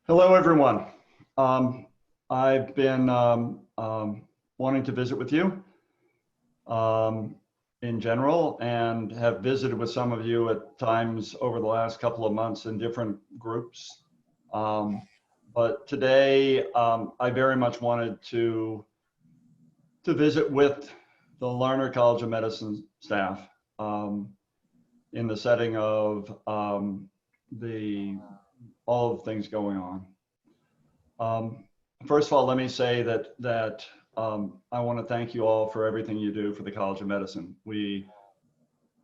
Hello, everyone. I've been wanting to visit with you in general and have visited with some of you at times over the last couple of months in different groups. But today, I very much wanted to visit with the Larner College of Medicine staff in the setting of all of the things going on. First of all, let me say that I want to thank you all for everything you do for the College of Medicine. We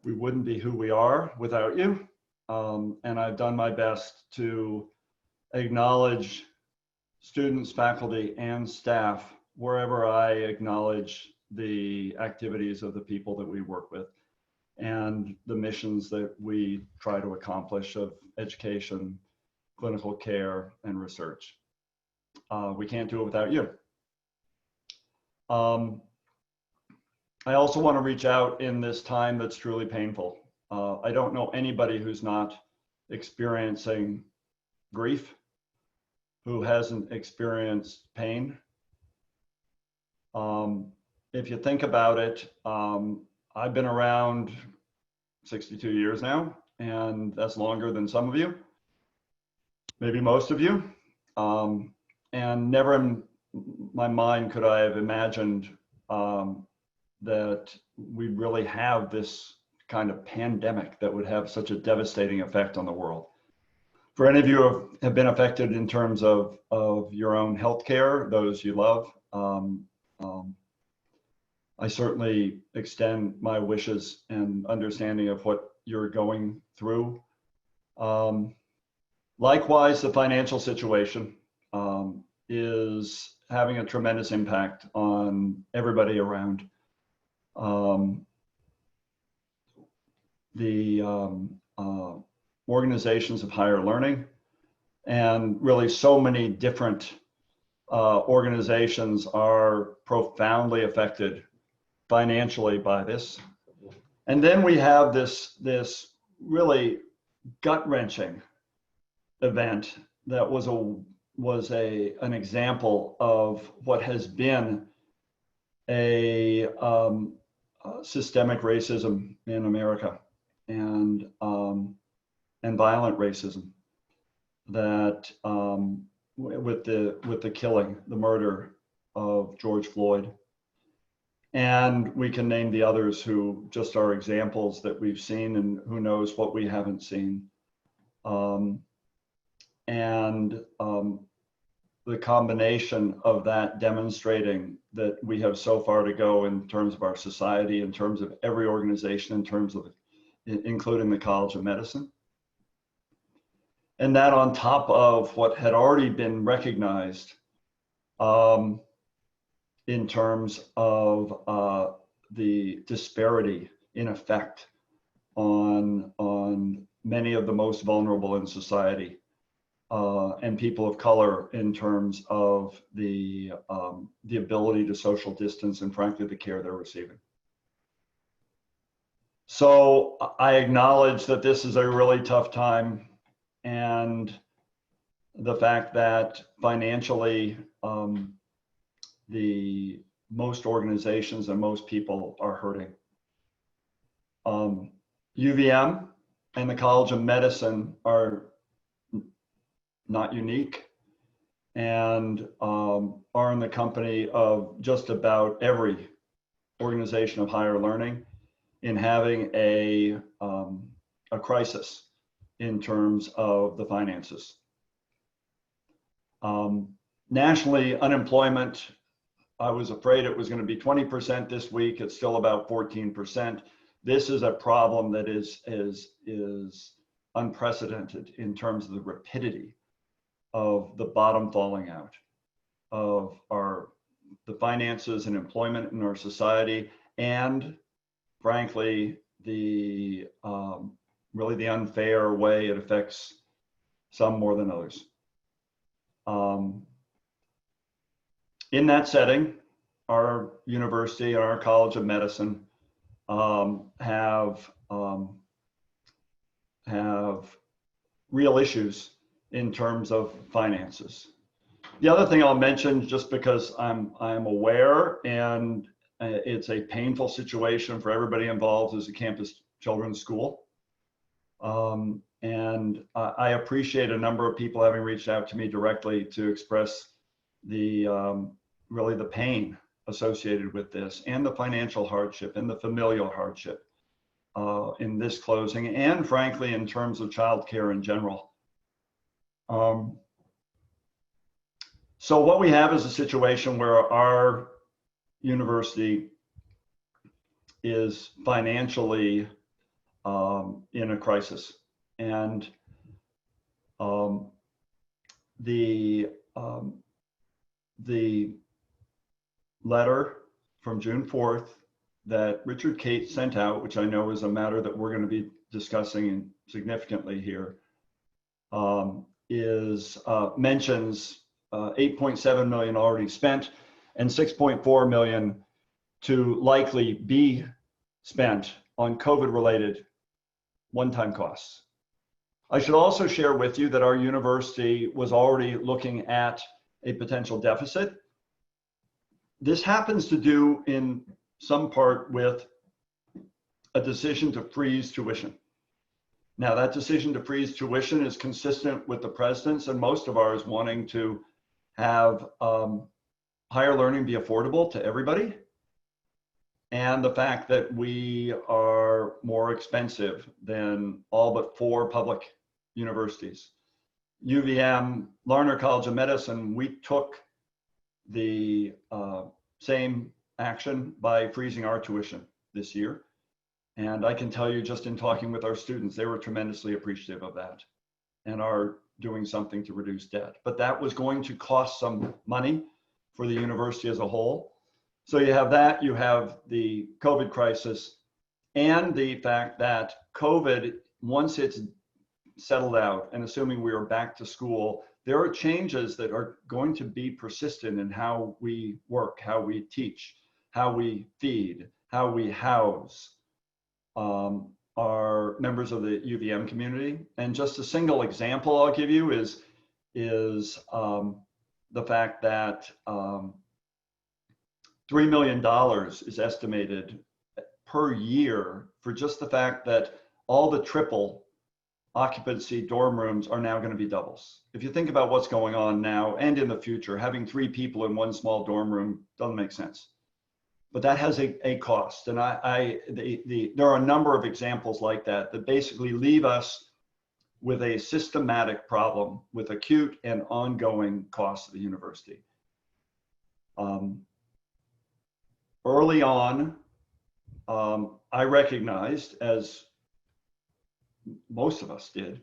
wouldn't be who we are without you, and I've done my best to acknowledge students, faculty, and staff wherever I acknowledge the activities of the people that we work with and the missions that we try to accomplish of education, clinical care, and research. We can't do it without you. I also want to reach out in this time that's truly painful. I don't know anybody who's not experiencing grief, who hasn't experienced pain. If you think about it, I've been around 62 years now, and that's longer than some of you, maybe most of you. And never in my mind could I have imagined that we really have this kind of pandemic that would have such a devastating effect on the world. For any of you who have been affected in terms of your own healthcare, those you love, I certainly extend my wishes and understanding of what you're going through. Likewise, the financial situation is having a tremendous impact on everybody around. The organizations of higher learning, and really so many different organizations are profoundly affected financially by this. And then we have this really gut-wrenching event that was an example of what has been a systemic racism in America and violent racism that with the killing, the murder of George Floyd. And we can name the others who just are examples that we've seen, and who knows what we haven't seen. The combination of that demonstrating that we have so far to go in terms of our society, in terms of every organization, in terms of including the College of Medicine. And that on top of what had already been recognized in terms of the disparity in effect on many of the most vulnerable in society. And people of color in terms of the ability to social distance and frankly the care they're receiving. So I acknowledge that this is a really tough time, and the fact that financially the most organizations and most people are hurting. UVM and the College of Medicine are not unique, and are in the company of just about every organization of higher learning in having a crisis in terms of the finances. Nationally, unemployment, I was afraid it was going to be 20% this week. It's still about 14%. This is a problem that is unprecedented in terms of the rapidity of the bottom falling out of the finances and employment in our society, and frankly the really the unfair way it affects some more than others. In that setting, our university and our College of Medicine have real issues in terms of finances. The other thing I'll mention, just because I'm aware, and it's a painful situation for everybody involved, is the campus children's school. And I appreciate a number of people having reached out to me directly to express the really the pain associated with this, and the financial hardship and the familial hardship in this closing, and frankly, in terms of childcare in general. So what we have is a situation where our university is financially in a crisis, and the letter from June 4th that Richard Cote sent out, which I know is a matter that we're going to be discussing significantly here, mentions 8.7 million already spent and 6.4 million to likely be spent on COVID-related one-time costs. I should also share with you that our university was already looking at a potential deficit. This happens to do in some part with a decision to freeze tuition. Now, that decision to freeze tuition is consistent with the president's and most of ours wanting to have higher learning be affordable to everybody, and the fact that we are more expensive than all but 4 public universities. UVM, Larner College of Medicine, we took the same action by freezing our tuition this year. And I can tell you, just in talking with our students, they were tremendously appreciative of that and are doing something to reduce debt. But that was going to cost some money for the university as a whole. So you have that, you have the COVID crisis, and the fact that COVID, once it's settled out, and assuming we are back to school, there are changes that are going to be persistent in how we work, how we teach, how we feed, how we house our members of the UVM community. And just a single example I'll give you is the fact that $3 million is estimated per year for just the fact that all the triple occupancy dorm rooms are now going to be doubles. If you think about what's going on now and in the future, having 3 people in one small dorm room doesn't make sense. But that has a cost. And there are a number of examples like that that basically leave us with a systematic problem with acute and ongoing costs of the university. Early on, I recognized, as most of us did,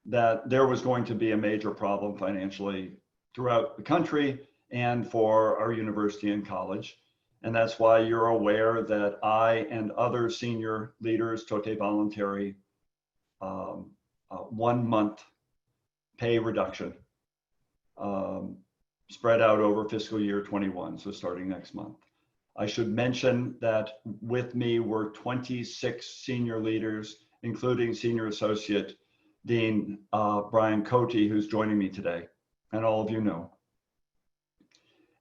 that there was going to be a major problem financially throughout the country and for our university and college. And that's why you're aware that I and other senior leaders took a voluntary 1-month pay reduction spread out over fiscal year 21, so starting next month. I should mention that with me were 26 senior leaders, including Senior Associate Dean Brian Cote, who's joining me today, and all of you know.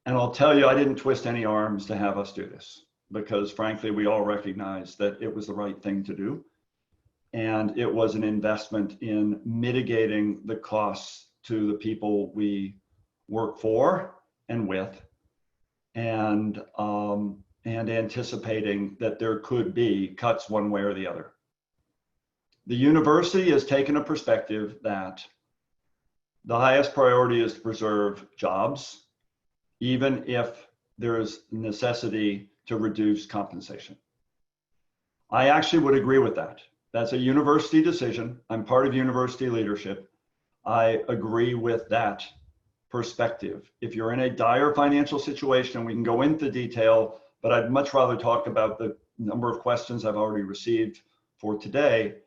And I'll tell you, I didn't twist any arms to have us do this, because frankly, we all recognize that it was the right thing to do. And it was an investment in mitigating the costs to the people we work for and with, and anticipating that there could be cuts one way or the other. The university has taken a perspective that the highest priority is to preserve jobs, even if there is necessity to reduce compensation. I actually would agree with that. That's a university decision. I'm part of university leadership. I agree with that perspective. If you're in a dire financial situation, we can go into detail, but I'd much rather talk about the number of questions I've already received for today.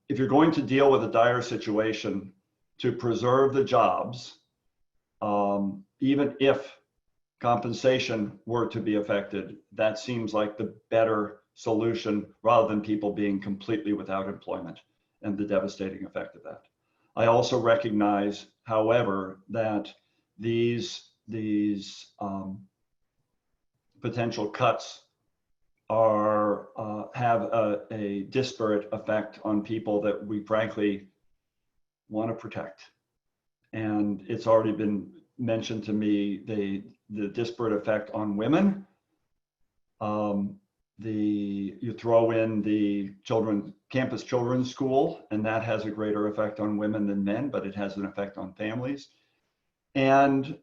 If you're going to deal with a dire situation to preserve the jobs, even if compensation were to be affected, that seems like the better solution rather than people being completely without employment. and the devastating effect of that. I also recognize, however, that these potential cuts are have a disparate effect on people that we frankly want to protect. And it's already been mentioned to me, the disparate effect on women. You throw in the campus children's school, and that has a greater effect on women than men, but it has an effect on families. And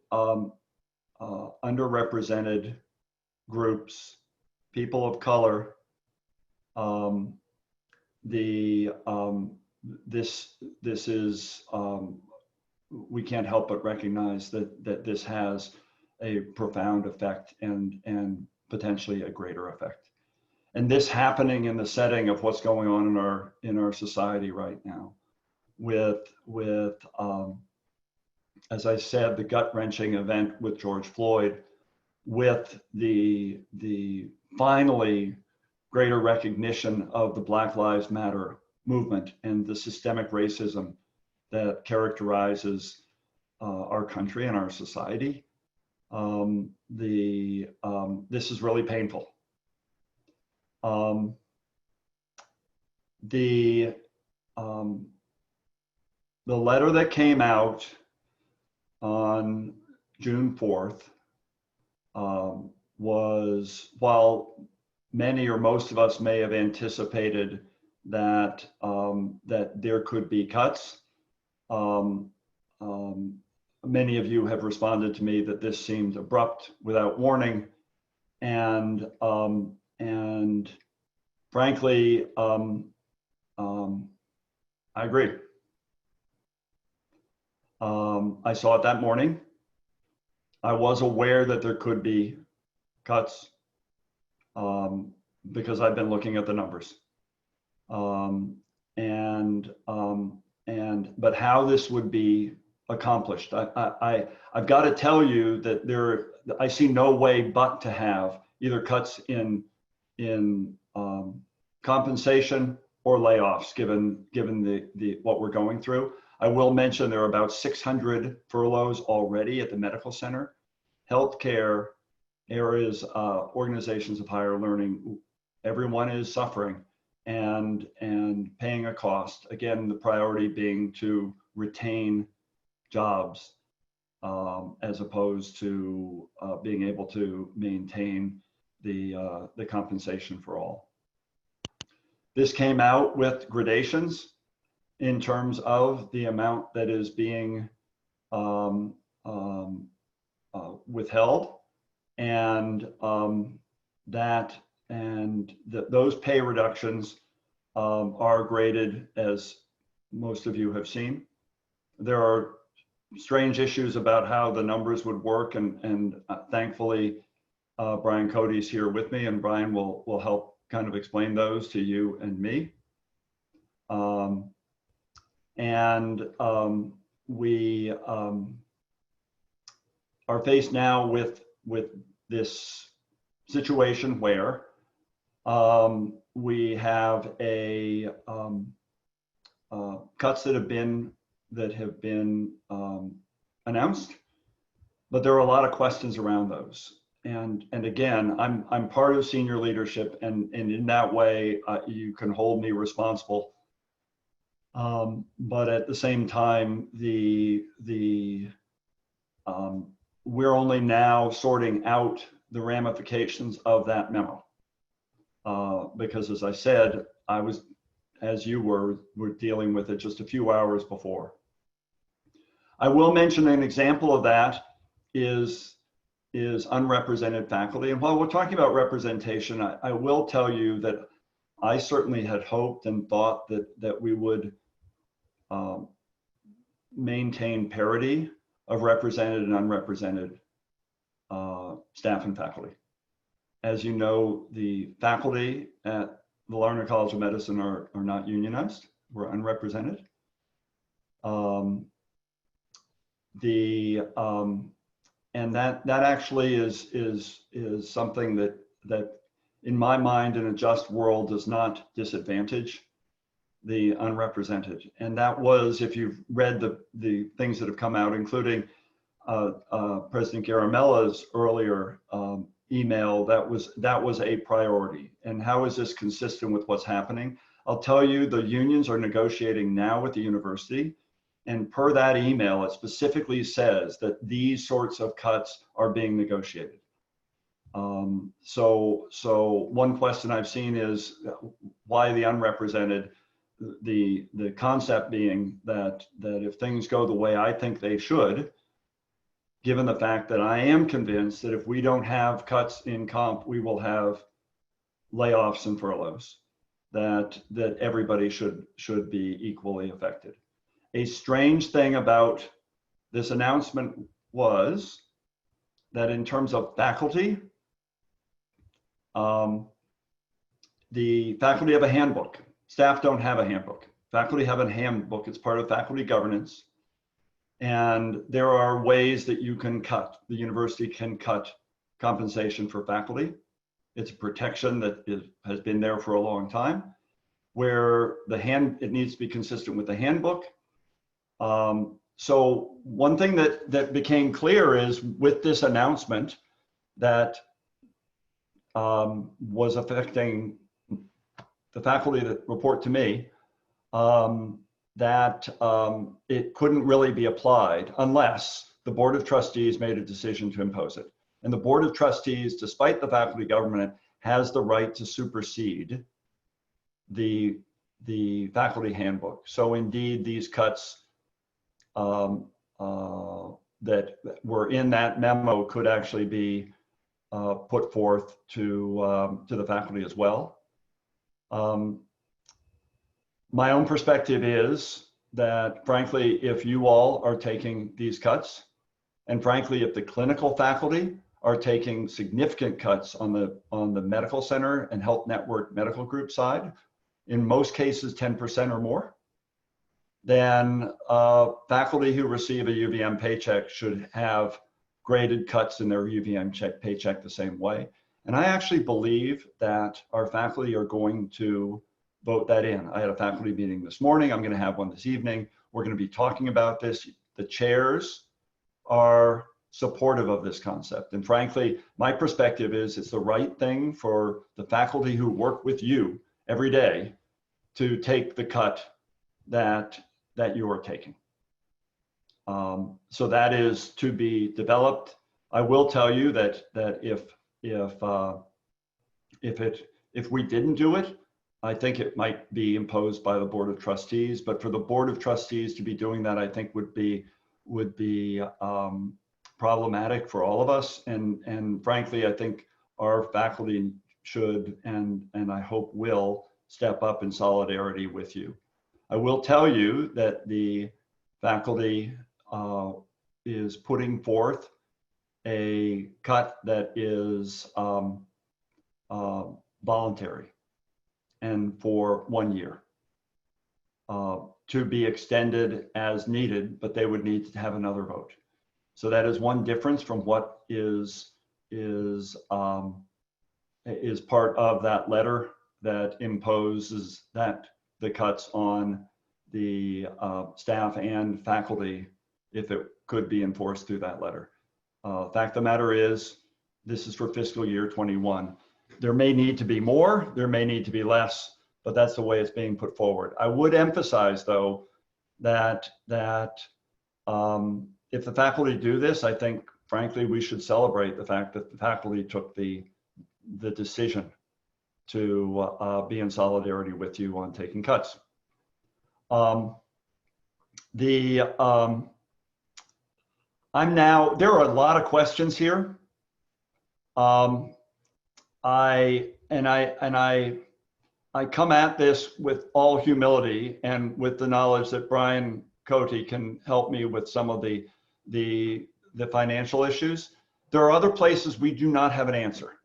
underrepresented groups, people of color, this is, we can't help but recognize that this has a profound effect and potentially a greater effect. And this happening in the setting of what's going on in our society right now, with as I said, the gut-wrenching event with George Floyd, with the finally greater recognition of the Black Lives Matter movement and the systemic racism that characterizes our country and our society. This is really painful. The letter that came out on June 4th was, while many or most of us may have anticipated that that there could be cuts, many of you have responded to me that this seemed abrupt, without warning, and frankly, I agree. I saw it that morning. I was aware that there could be cuts because I've been looking at the numbers. But how this would be accomplished, I've got to tell you that I see no way but to have either cuts in compensation or layoffs, given what we're going through. I will mention there are about 600 furloughs already at the medical center. Healthcare areas, organizations of higher learning, everyone is suffering and paying a cost. Again, the priority being to retain jobs as opposed to being able to maintain the compensation for all. This came out with gradations in terms of the amount that is being withheld, and those pay reductions are graded, as most of you have seen. There are strange issues about how the numbers would work, and thankfully Brian Cote is here with me, and Brian will help kind of explain those to you and me. We are faced now with this situation where we have cuts that have been announced, but there are a lot of questions around those. And again, I'm part of senior leadership, and in that way, you can hold me responsible. But at the same time, we're only now sorting out the ramifications of that memo, because, as I said, I was, as you were dealing with it just a few hours before. I will mention an example of that is unrepresented faculty. And while we're talking about representation, I will tell you that I certainly had hoped and thought that we would maintain parity of represented and unrepresented staff and faculty. As you know, the faculty at the Larner College of Medicine are not unionized. We're unrepresented. And that actually is something that in my mind, in a just world, does not disadvantage the unrepresented. And that was, if you've read the things that have come out, including President Garamella's earlier email, that was a priority. And how is this consistent with what's happening? I'll tell you, the unions are negotiating now with the university. And per that email, it specifically says that these sorts of cuts are being negotiated. So one question I've seen is why the unrepresented, the concept being that if things go the way I think they should, given the fact that I am convinced that if we don't have cuts in comp, we will have layoffs and furloughs, that everybody should be equally affected. A strange thing about this announcement was that in terms of faculty, the faculty have a handbook. Staff don't have a handbook. Faculty have a handbook. It's part of faculty governance. And there are ways that you can cut. The university can cut compensation for faculty. It's a protection that has been there for a long time, where it needs to be consistent with the handbook. So one thing that became clear is with this announcement that was affecting the faculty that report to me, that it couldn't really be applied unless the Board of Trustees made a decision to impose it. And the Board of Trustees, despite the faculty government, has the right to supersede the faculty handbook. So indeed, these cuts that were in that memo could actually be put forth to the faculty as well. My own perspective is that, frankly, if you all are taking these cuts, and frankly, if the clinical faculty are taking significant cuts on the medical center and health network medical group side, in most cases 10% or more, then faculty who receive a UVM paycheck should have graded cuts in their UVM paycheck the same way. And I actually believe that our faculty are going to vote that in. I had a faculty meeting this morning. I'm going to have one this evening. We're going to be talking about this. The chairs are supportive of this concept. And frankly, my perspective is it's the right thing for the faculty who work with you every day to take the cut that you are taking. So that is to be developed. I will tell you that if we didn't do it, I think it might be imposed by the Board of Trustees. But for the Board of Trustees to be doing that, I think would be problematic for all of us. And frankly, I think our faculty should and I hope will step up in solidarity with you. I will tell you that the faculty is putting forth a cut that is voluntary and for 1 year to be extended as needed, but they would need to have another vote. So that is one difference from what is part of that letter that imposes that the cuts on the staff and faculty, if it could be enforced through that letter. Fact of the matter is, this is for fiscal year 21. There may need to be more, there may need to be less, but that's the way it's being put forward. I would emphasize, though, that if the faculty do this, I think, frankly, we should celebrate the fact that the faculty took the decision to be in solidarity with you on taking cuts. There are a lot of questions here. I come at this with all humility and with the knowledge that Brian Cote can help me with some of the financial issues. There are other places we do not have an answer.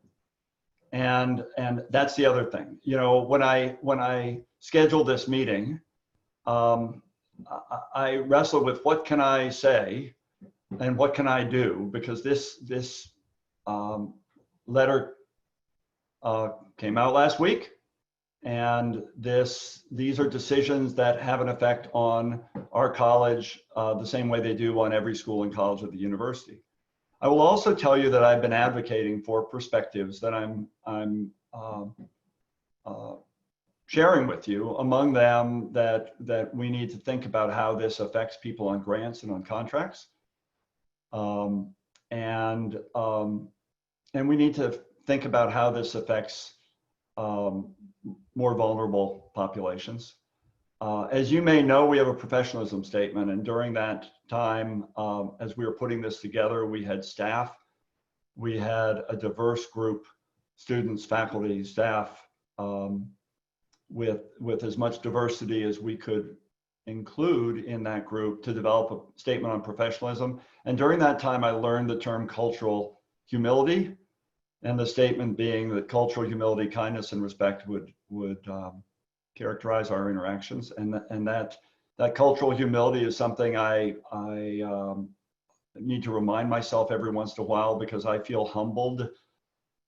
And that's the other thing. You know, when I scheduled this meeting, I wrestled with what can I say and what can I do, because this letter came out last week, And these are decisions that have an effect on our college the same way they do on every school and college at the university. I will also tell you that I've been advocating for perspectives that I'm sharing with you. Among them, that we need to think about how this affects people on grants and on contracts, and we need to think about how this affects more vulnerable populations. As you may know, we have a professionalism statement, and during that time, as we were putting this together, we had staff, we had a diverse group, students, faculty, staff, with as much diversity as we could include in that group to develop a statement on professionalism. And during that time, I learned the term cultural humility, and the statement being that cultural humility, kindness, and respect would characterize our interactions, and that cultural humility is something I need to remind myself every once in a while, because I feel humbled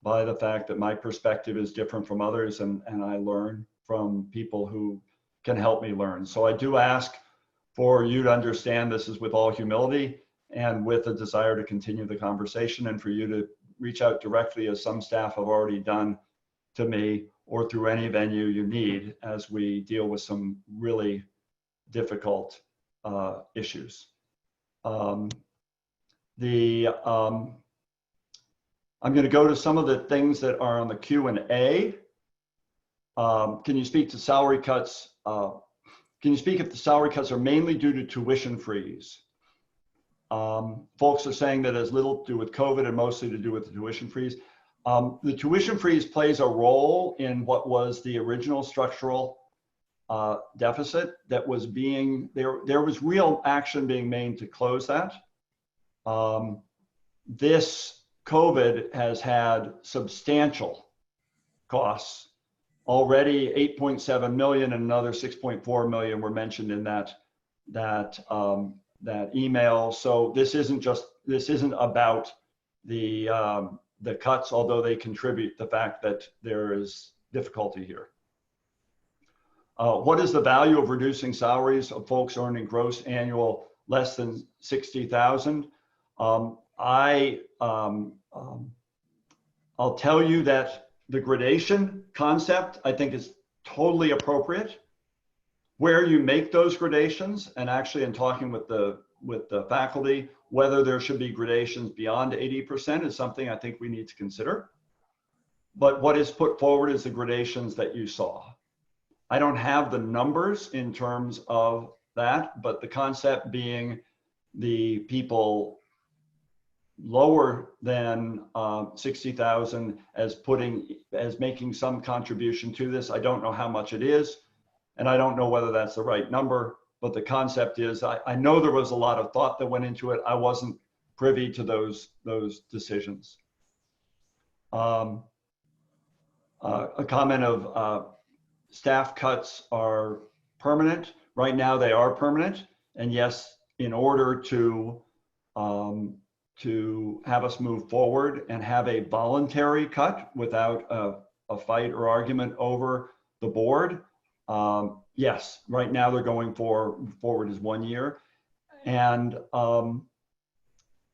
by the fact that my perspective is different from others, and I learn from people who can help me learn. So I do ask for you to understand this is with all humility and with a desire to continue the conversation, and for you to reach out directly, as some staff have already done, to me, or through any venue you need, as we deal with some really difficult issues. I'm going to go to some of the things that are on the Q&A. Can you speak to salary cuts? Can you speak if the salary cuts are mainly due to tuition freeze? Folks are saying that it has little to do with COVID and mostly to do with the tuition freeze. The tuition freeze plays a role in what was the original structural deficit that was being, there was real action being made to close that. This COVID has had substantial costs. Already 8.7 million and another 6.4 million were mentioned in that email. So this isn't about the cuts, although they contribute the fact that there is difficulty here. What is the value of reducing salaries of folks earning gross annual less than 60,000? I'll tell you that the gradation concept, I think, is totally appropriate. Where you make those gradations, and actually in talking with the faculty, whether there should be gradations beyond 80% is something I think we need to consider. But what is put forward is the gradations that you saw. I don't have the numbers in terms of that, but the concept being the people lower than 60,000 as making some contribution to this. I don't know how much it is, and I don't know whether that's the right number, but the concept is, I know there was a lot of thought that went into it. I wasn't privy to those decisions. A comment of staff cuts are permanent. Right now they are permanent, and yes, in order to have us move forward and have a voluntary cut without a fight or argument over the board, yes, right now they're going forward as 1 year. And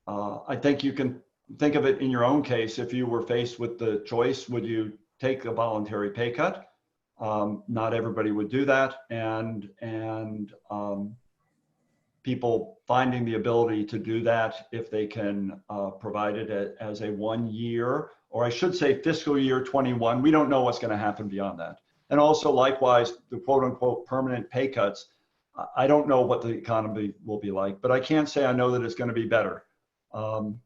I think you can think of it in your own case. If you were faced with the choice, would you take a voluntary pay cut? Not everybody would do that. And people finding the ability to do that if they can provide it as a 1 year, or I should say fiscal year 21. We don't know what's going to happen beyond that. And also likewise, the quote unquote permanent pay cuts, I don't know what the economy will be like, but I can't say I know that it's going to be better. I'm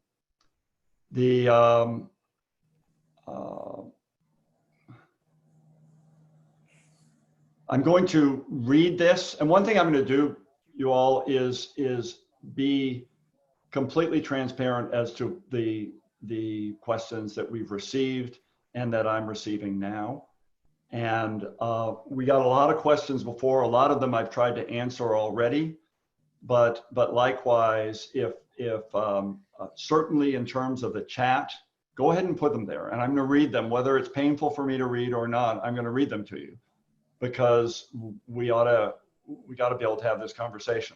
going to read this, and one thing I'm going to do, you all, is be completely transparent as to the questions that we've received and that I'm receiving now. And we got a lot of questions before. A lot of them I've tried to answer already, but likewise, if certainly in terms of the chat, go ahead and put them there. And I'm going to read them, whether it's painful for me to read or not. I'm going to read them to you because we got to be able to have this conversation.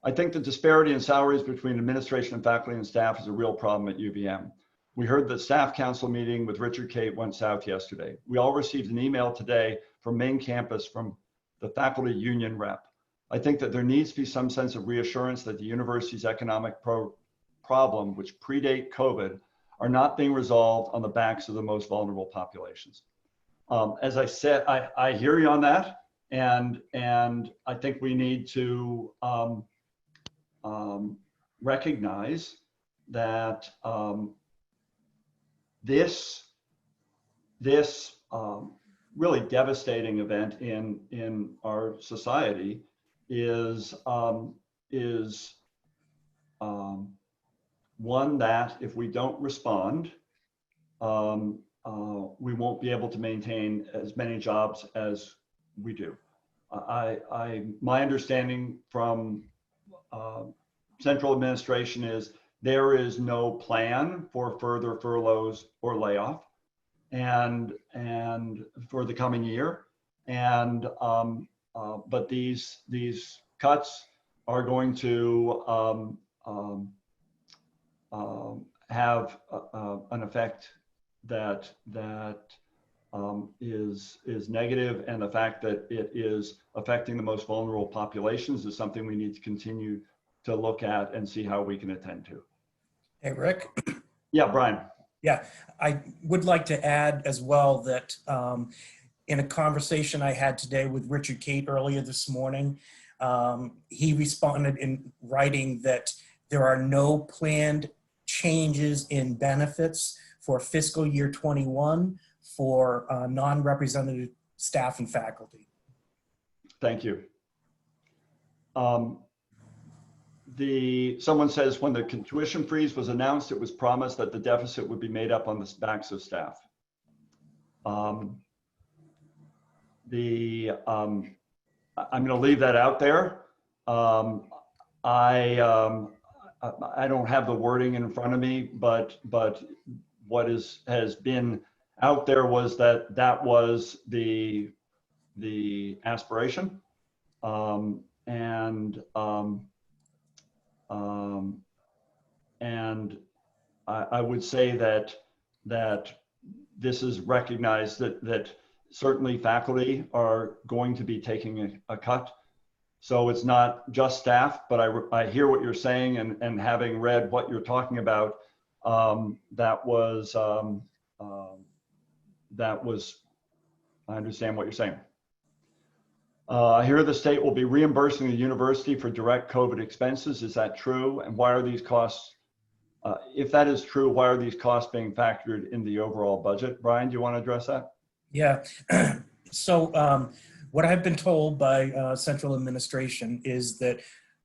I think the disparity in salaries between administration and faculty and staff is a real problem at UVM. We heard the staff council meeting with Richard Cote went south yesterday. We all received an email today from main campus from the faculty union rep. I think that there needs to be some sense of reassurance that the university's economic problem, which predate COVID, are not being resolved on the backs of the most vulnerable populations. As I said, I hear you on that, and I think we need to recognize that this really devastating event in our society is one that if we don't respond, we won't be able to maintain as many jobs as we do. My understanding from central administration is there is no plan for further furloughs or layoff and for the coming year. And but these cuts are going to have an effect that is negative, and the fact that it is affecting the most vulnerable populations is something we need to continue to look at and see how we can attend to. Hey, Rick. Yeah, Brian. Yeah, I would like to add as well that in a conversation I had today with Richard Cote earlier this morning, he responded in writing that there are no planned changes in benefits for fiscal year 21 for non-representative staff and faculty. Thank you. Someone says when the tuition freeze was announced, it was promised that the deficit would be made up on the backs of staff. I'm going to leave that out there. I don't have the wording in front of me, but what has been out there was that was the aspiration, and I would say that this is recognized that certainly faculty are going to be taking a cut. So it's not just staff, but I hear what you're saying, and having read what you're talking about, that was, I understand what you're saying. I hear the state will be reimbursing the university for direct COVID expenses. Is that true? And why are these costs, if that is true, why are these costs being factored in the overall budget? Brian, do you want to address that? Yeah, so what I've been told by central administration is that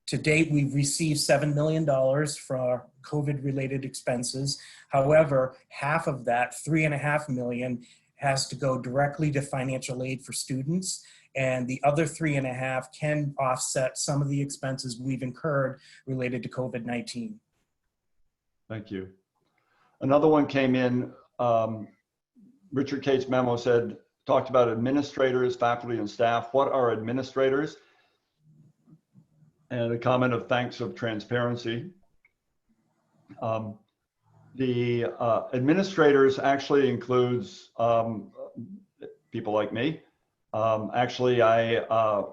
to date, we've received $7 million for COVID-related expenses. However, half of that, $3.5 million, has to go directly to financial aid for students, and the other $3.5 can offset some of the expenses we've incurred related to COVID-19. Thank you. Another one came in. Richard Cote's memo talked about administrators, faculty, and staff. What are administrators? And a comment of thanks of transparency. The administrators actually includes people like me. Actually,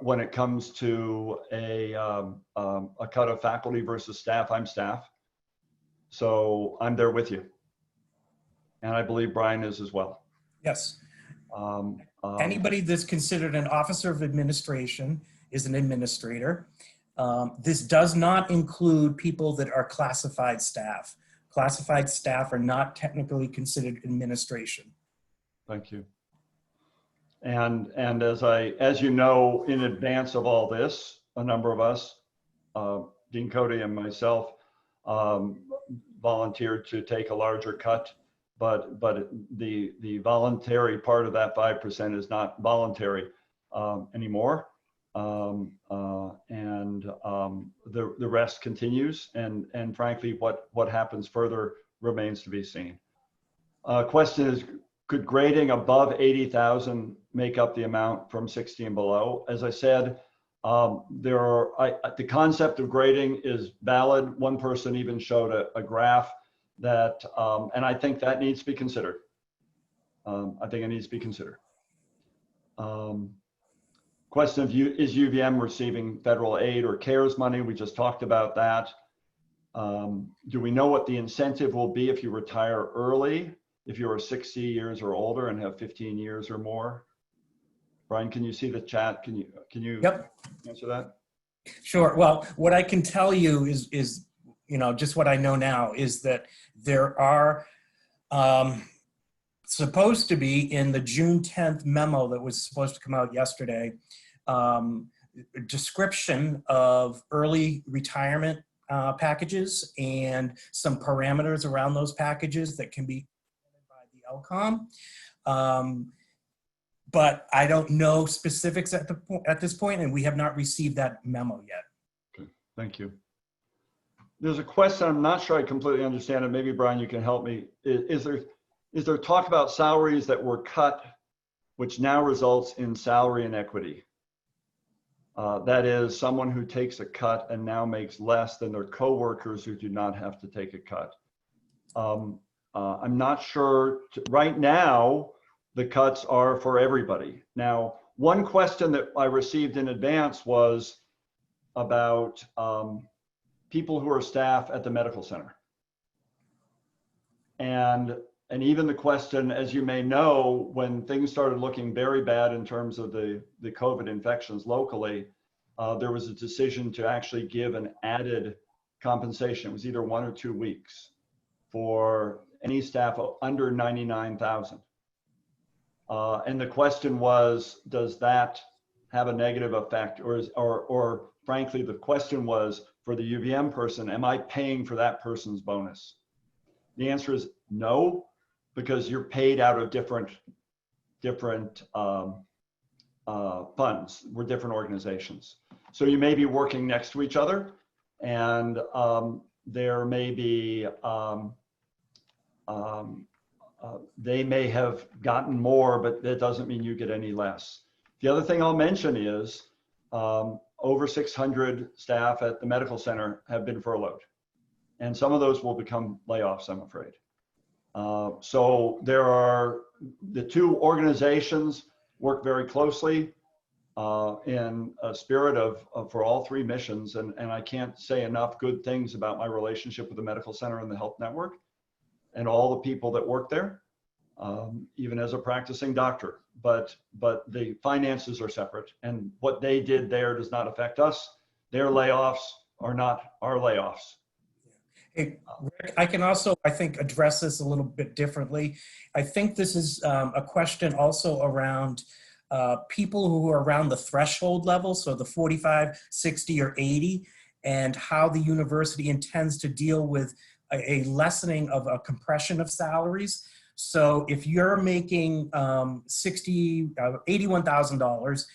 when it comes to a cut of faculty versus staff, I'm staff. So I'm there with you. And I believe Brian is as well. Yes. Anybody that's considered an officer of administration is an administrator. This does not include people that are classified staff. Classified staff are not technically considered administration. Thank you. And as you know, in advance of all this, a number of us, Dean Cote and myself, volunteered to take a larger cut, but the voluntary part of that 5% is not voluntary anymore. The rest continues, and frankly, what happens further remains to be seen. Question is, could grading above 80,000 make up the amount from 60 and below? As I said, the concept of grading is valid. One person even showed a graph that, and I think that needs to be considered. I think it needs to be considered. Question of is UVM receiving federal aid or CARES money? We just talked about that. Do we know what the incentive will be if you retire early, if you are 60 years or older and have 15 years or more? Brian, can you see the chat? Can you Yep. answer that? Sure. Well, what I can tell you is just what I know now is that there are supposed to be in the June 10th memo that was supposed to come out yesterday, description of early retirement packages and some parameters around those packages that can be by the LCOM. But I don't know specifics at this point, and we have not received that memo yet. Okay, thank you. There's a question, I'm not sure I completely understand it. Maybe Brian, you can help me. Is there talk about salaries that were cut, which now results in salary inequity? That is someone who takes a cut and now makes less than their coworkers who do not have to take a cut. I'm not sure. Right now, the cuts are for everybody. Now, one question that I received in advance was about people who are staff at the medical center. And even the question, as you may know, when things started looking very bad in terms of the COVID infections locally, there was a decision to actually give an added compensation. It was either 1 or 2 weeks for any staff under 99,000. And the question was, does that have a negative effect? Or frankly, the question was for the UVM person, am I paying for that person's bonus? The answer is no, because you're paid out of different funds. We're different organizations. So you may be working next to each other, and there may be, they may have gotten more, but that doesn't mean you get any less. The other thing I'll mention is over 600 staff at the medical center have been furloughed. And some of those will become layoffs, I'm afraid. So there are, the two organizations work very closely in a spirit of for all three missions. And I can't say enough good things about my relationship with the medical center and the health network and all the people that work there, even as a practicing doctor. But the finances are separate, and what they did there does not affect us. Their layoffs are not our layoffs. Hey, Rick, I can also, I think, address this a little bit differently. I think this is a question also around people who are around the threshold level, so the 45, 60, or 80, and how the university intends to deal with a lessening of a compression of salaries. So if you're making $81,000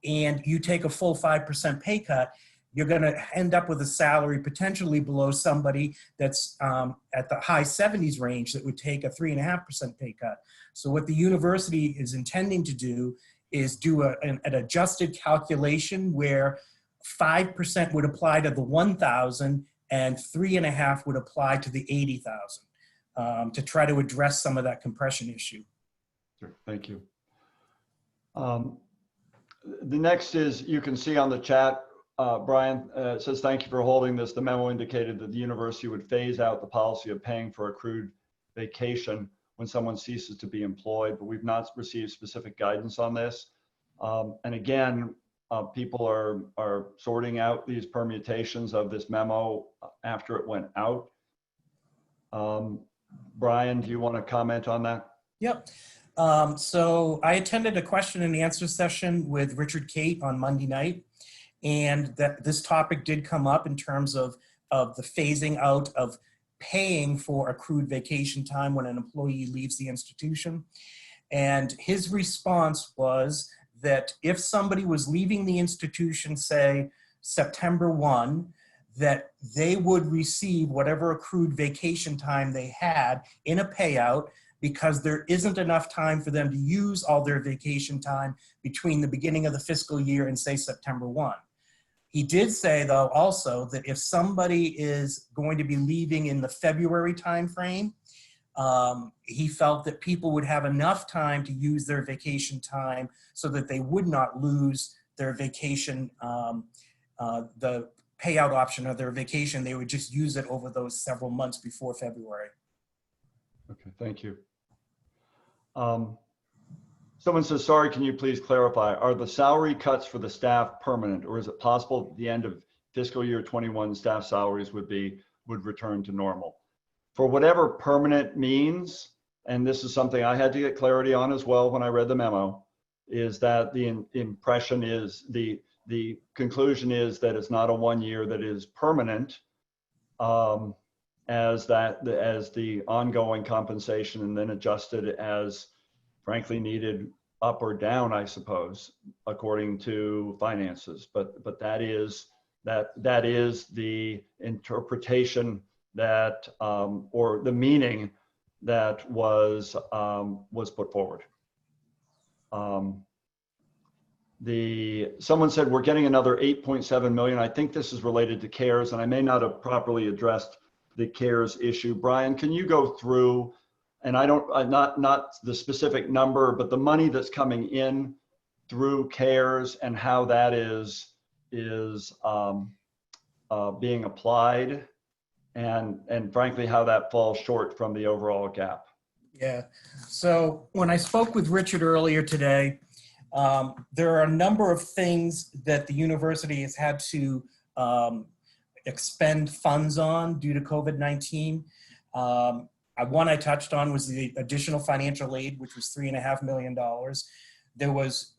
and you take a full 5% pay cut, you're going to end up with a salary potentially below somebody that's at the high 70s range that would take a 3.5% pay cut. So what the university is intending to do is do an adjusted calculation where 5% would apply to the 1,000 and 3.5% would apply to the 80,000 to try to address some of that compression issue. Sure, thank you. The next is, you can see on the chat, Brian says, thank you for holding this. The memo indicated that the university would phase out the policy of paying for accrued vacation when someone ceases to be employed, but we've not received specific guidance on this. And again, people are sorting out these permutations of this memo after it went out. Brian, do you want to comment on that? Yep. So I attended a question and answer session with Richard Cote on Monday night, and that this topic did come up in terms of the phasing out of paying for accrued vacation time when an employee leaves the institution. And his response was that if somebody was leaving the institution, say September 1, that they would receive whatever accrued vacation time they had in a payout, because there isn't enough time for them to use all their vacation time between the beginning of the fiscal year and say September 1. He did say, though, also that if somebody is going to be leaving in the February timeframe, he felt that people would have enough time to use their vacation time so that they would not lose their vacation, the payout option of their vacation. They would just use it over those several months before February. Okay, thank you. Someone says, sorry, can you please clarify, are the salary cuts for the staff permanent, or is it possible at the end of fiscal year 21 staff salaries would return to normal? For whatever permanent means, and this is something I had to get clarity on as well when I read the memo, is that the impression is, the conclusion is that it's not a 1 year that is permanent, as the ongoing compensation, and then adjusted as frankly needed up or down, I suppose, according to finances. But that is the interpretation that or the meaning that was put forward. Someone said we're getting another 8.7 million. I think this is related to CARES, and I may not have properly addressed the CARES issue. Brian, can you go through, and not the specific number, but the money that's coming in through CARES and how that is being applied, and frankly how that falls short from the overall gap? Yeah. So when I spoke with Richard earlier today, there are a number of things that the university has had to expend funds on due to COVID-19. One I touched on was the additional financial aid, which was $3.5 million. There was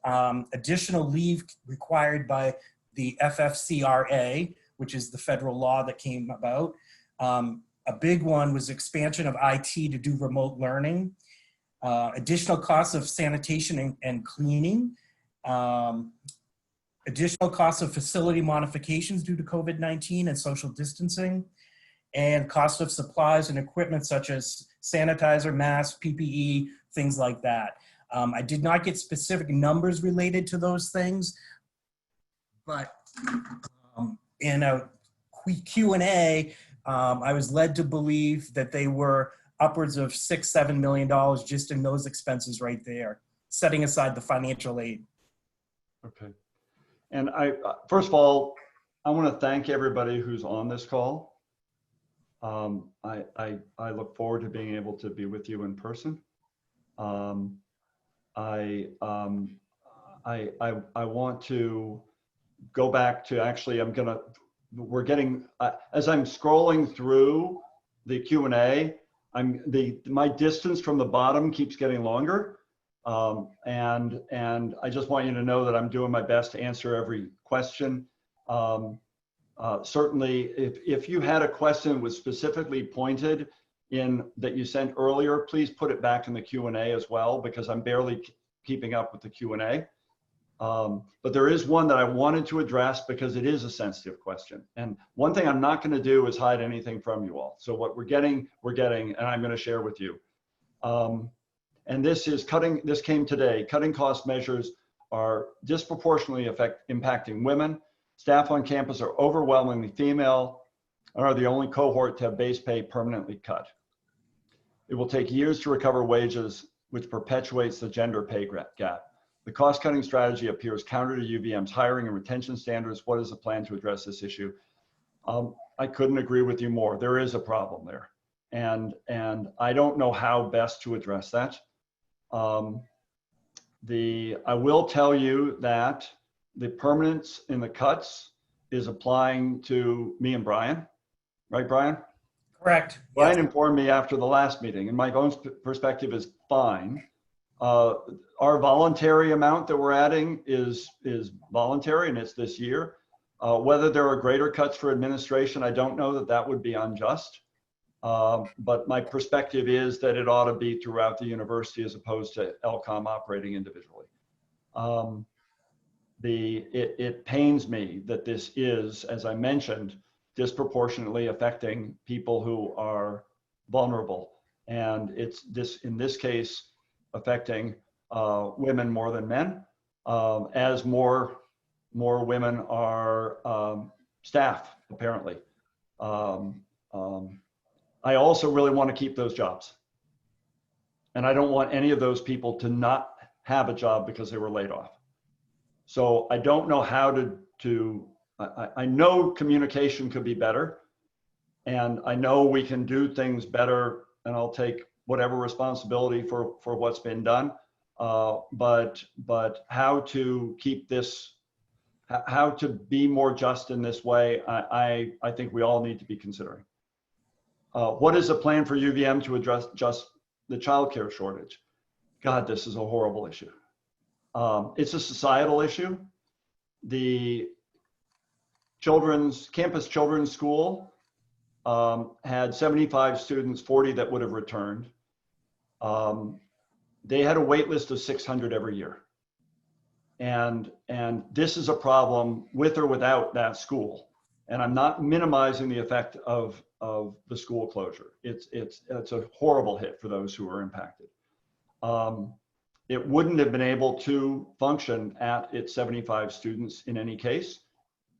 additional leave required by the FFCRA, which is the federal law that came about. A big one was expansion of IT to do remote learning, additional costs of sanitation and cleaning, additional costs of facility modifications due to COVID-19 and social distancing, and cost of supplies and equipment such as sanitizer, masks, PPE, things like that. I did not get specific numbers related to those things, but in a Q&A, I was led to believe that they were upwards of $6-7 million just in those expenses right there, setting aside the financial aid. Okay. And first of all, I want to thank everybody who's on this call. I look forward to being able to be with you in person. I want to go back to, actually, we're getting, as I'm scrolling through the Q&A, my distance from the bottom keeps getting longer. And I just want you to know that I'm doing my best to answer every question. Certainly, if you had a question that was specifically pointed in that you sent earlier, please put it back in the Q&A as well, because I'm barely keeping up with the Q&A. But there is one that I wanted to address because it is a sensitive question. And one thing I'm not going to do is hide anything from you all. So what we're getting, and I'm going to share with you. And this came today. Cutting cost measures are disproportionately impacting women. Staff on campus are overwhelmingly female and are the only cohort to have base pay permanently cut. It will take years to recover wages, which perpetuates the gender pay gap. The cost-cutting strategy appears counter to UVM's hiring and retention standards. What is the plan to address this issue? I couldn't agree with you more. There is a problem there. And I don't know how best to address that. I will tell you that the permanence in the cuts is applying to me and Brian, right, Brian? Correct. Brian Yes. informed me after the last meeting, and my own perspective is fine. Our voluntary amount that we're adding is voluntary, and it's this year. Whether there are greater cuts for administration, I don't know that would be unjust. But my perspective is that it ought to be throughout the university as opposed to LCOM operating individually. It pains me that this is, as I mentioned, disproportionately affecting people who are vulnerable. And it's in this case, affecting women more than men, as more women are staff, apparently. I also really want to keep those jobs. And I don't want any of those people to not have a job because they were laid off. So I don't know how I know communication could be better. And I know we can do things better, and I'll take whatever responsibility for what's been done. But how to keep this, how to be more just in this way, I think we all need to be considering. What is the plan for UVM to address just the childcare shortage? God, this is a horrible issue. It's a societal issue. The Campus Children's School had 75 students, 40 that would have returned. They had a wait list of 600 every year. And this is a problem with or without that school. And I'm not minimizing the effect of the school closure. It's a horrible hit for those who are impacted. It wouldn't have been able to function at its 75 students in any case.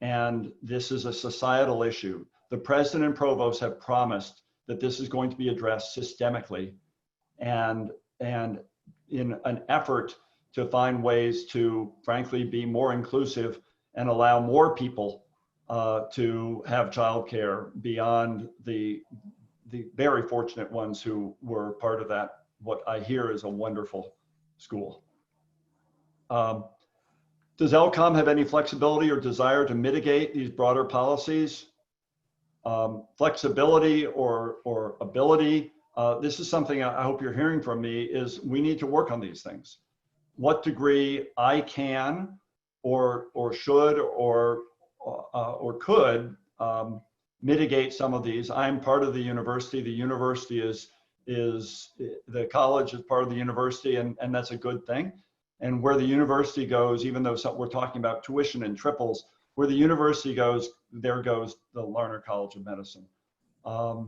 And this is a societal issue. The president and provost have promised that this is going to be addressed systemically and in an effort to find ways to, frankly, be more inclusive and allow more people to have childcare beyond the very fortunate ones who were part of that, what I hear is a wonderful school. Does LCOM have any flexibility or desire to mitigate these broader policies? Flexibility or ability, this is something I hope you're hearing from me, is we need to work on these things. What degree I can or should or could mitigate some of these. I'm part of the university. The university the college is part of the university, and that's a good thing. And where the university goes, even though we're talking about tuition and triples, where the university goes, there goes the Larner College of Medicine. Are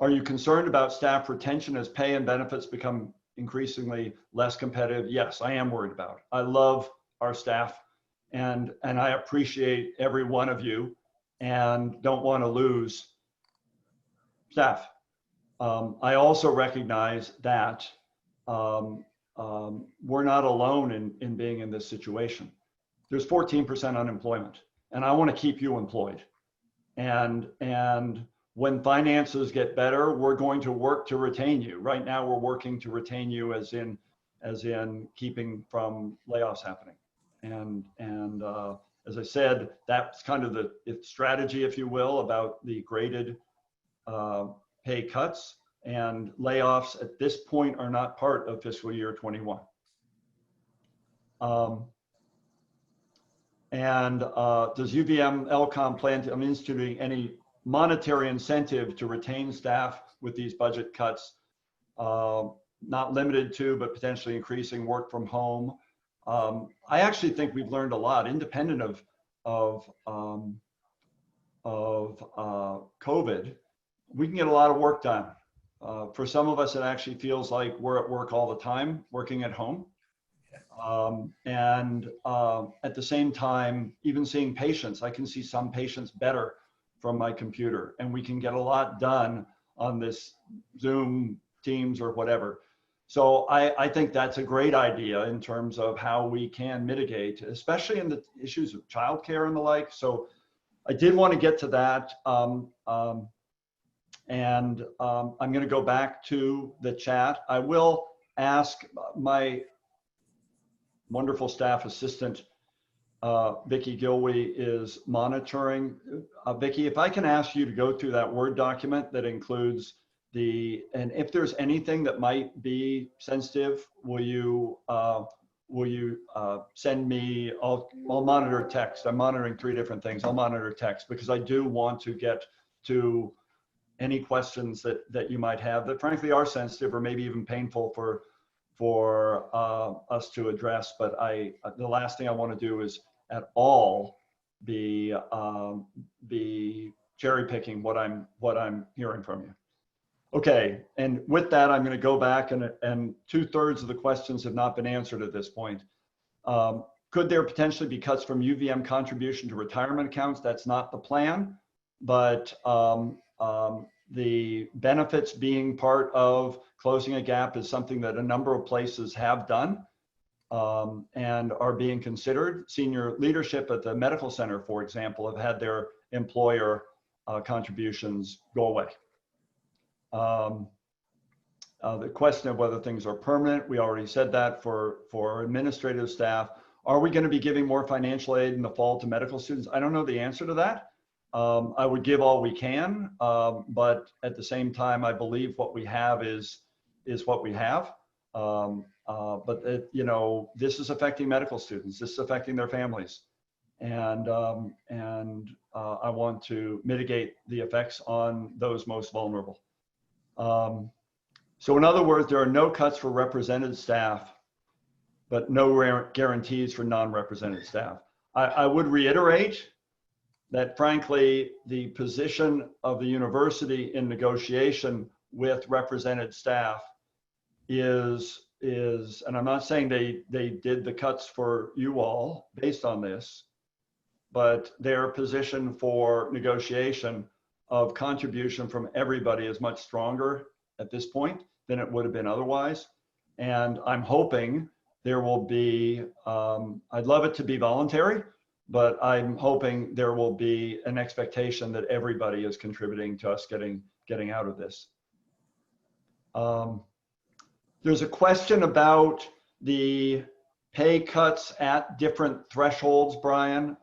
you concerned about staff retention as pay and benefits become increasingly less competitive? Yes, I am worried about it. I love our staff, and I appreciate every one of you, and don't want to lose staff. I also recognize that we're not alone in being in this situation. There's 14% unemployment, and I want to keep you employed. And when finances get better, we're going to work to retain you. Right now, we're working to retain you as in keeping from layoffs happening. And as I said, that's kind of the strategy, if you will, about the graded pay cuts, and layoffs at this point are not part of fiscal year 21. Does UVM LCOM plan to instituting any monetary incentive to retain staff with these budget cuts, not limited to, but potentially increasing work from home? I actually think we've learned a lot, independent of COVID. We can get a lot of work done. For some of us, it actually feels like we're at work all the time, working at home. At the same time, even seeing patients, I can see some patients better from my computer, and we can get a lot done on this Zoom, Teams, or whatever. So I think that's a great idea in terms of how we can mitigate, especially in the issues of childcare and the like. So I did want to get to that. I'm going to go back to the chat. I will ask my wonderful staff assistant, Vicki Gilwey, is monitoring. Vicki, if I can ask you to go through that Word document that includes and if there's anything that might be sensitive, will you send me, I'll monitor text. I'm monitoring 3 different things. I'll monitor text because I do want to get to any questions that you might have that frankly are sensitive or maybe even painful for us to address. But the last thing I want to do is at all be cherry picking what I'm hearing from you. Okay, and with that, I'm going to go back and 2/3 of the questions have not been answered at this point. Could there potentially be cuts from UVM contribution to retirement accounts? That's not the plan, but the benefits being part of closing a gap is something that a number of places have done and are being considered. Senior leadership at the medical center, for example, have had their employer contributions go away. The question of whether things are permanent, we already said that for administrative staff. Are we going to be giving more financial aid in the fall to medical students? I don't know the answer to that. I would give all we can, but at the same time, I believe what we have is what we have. But you know, this is affecting medical students. This is affecting their families, and I want to mitigate the effects on those most vulnerable. So in other words, there are no cuts for represented staff, but no guarantees for non-represented staff. I would reiterate that frankly, the position of the university in negotiation with represented staff is, and I'm not saying they did the cuts for you all based on this, but their position for negotiation of contribution from everybody is much stronger at this point than it would have been otherwise. And I'm hoping there will be, I'd love it to be voluntary, but I'm hoping there will be an expectation that everybody is contributing to us getting out of this. There's a question about the pay cuts at different thresholds, Brian. Yep.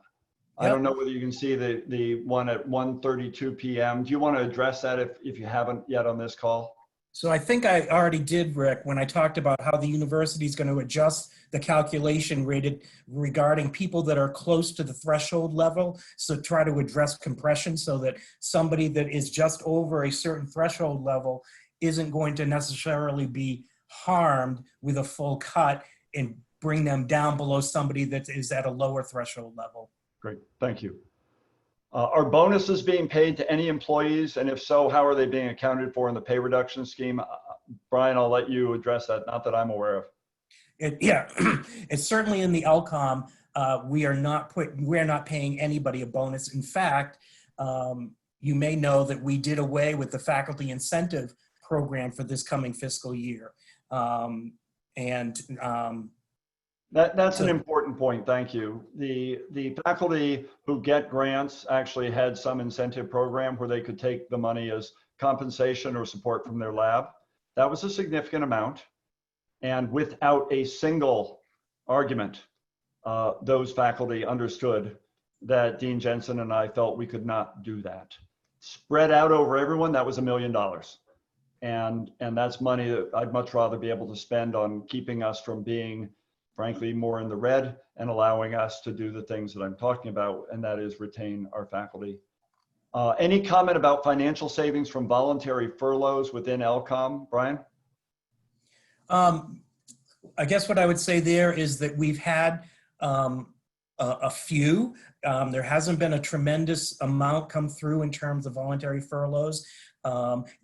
I don't know whether you can see the one at 1:32 p.m. Do you want to address that if you haven't yet on this call? So I think I already did, Rick, when I talked about how the university is going to adjust the calculation rated regarding people that are close to the threshold level. So try to address compression so that somebody that is just over a certain threshold level isn't going to necessarily be harmed with a full cut and bring them down below somebody that is at a lower threshold level. Great, thank you. Are bonuses being paid to any employees? And if so, how are they being accounted for in the pay reduction scheme? Brian, I'll let you address that, not that I'm aware of. Yeah, it's certainly in the LCOM. We are not paying anybody a bonus. In fact, you may know that we did away with the faculty incentive program for this coming fiscal year. That's an important point. Thank you. The faculty who get grants actually had some incentive program where they could take the money as compensation or support from their lab. That was a significant amount. And without a single argument, those faculty understood that Dean Jensen and I felt we could not do that. Spread out over everyone, that was $1 million. And that's money that I'd much rather be able to spend on keeping us from being, frankly, more in the red and allowing us to do the things that I'm talking about, and that is retain our faculty. Any comment about financial savings from voluntary furloughs within LCOM, Brian? I guess what I would say there is that we've had a few. There hasn't been a tremendous amount come through in terms of voluntary furloughs.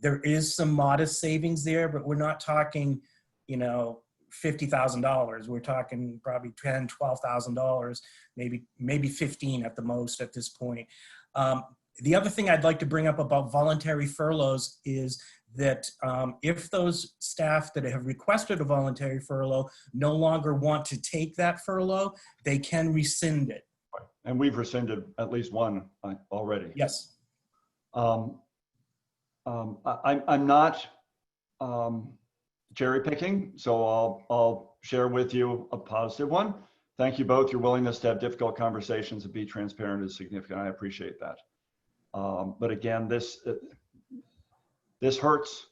There is some modest savings there, but we're not talking, you know, $50,000. We're talking probably $10,000, $12,000, maybe 15 at the most at this point. The other thing I'd like to bring up about voluntary furloughs is that if those staff that have requested a voluntary furlough no longer want to take that furlough, they can rescind it. And we've rescinded at least one already. Yes. I'm not cherry picking, so I'll share with you a positive one. Thank you both. Your willingness to have difficult conversations and be transparent is significant. I appreciate that. But again, this hurts.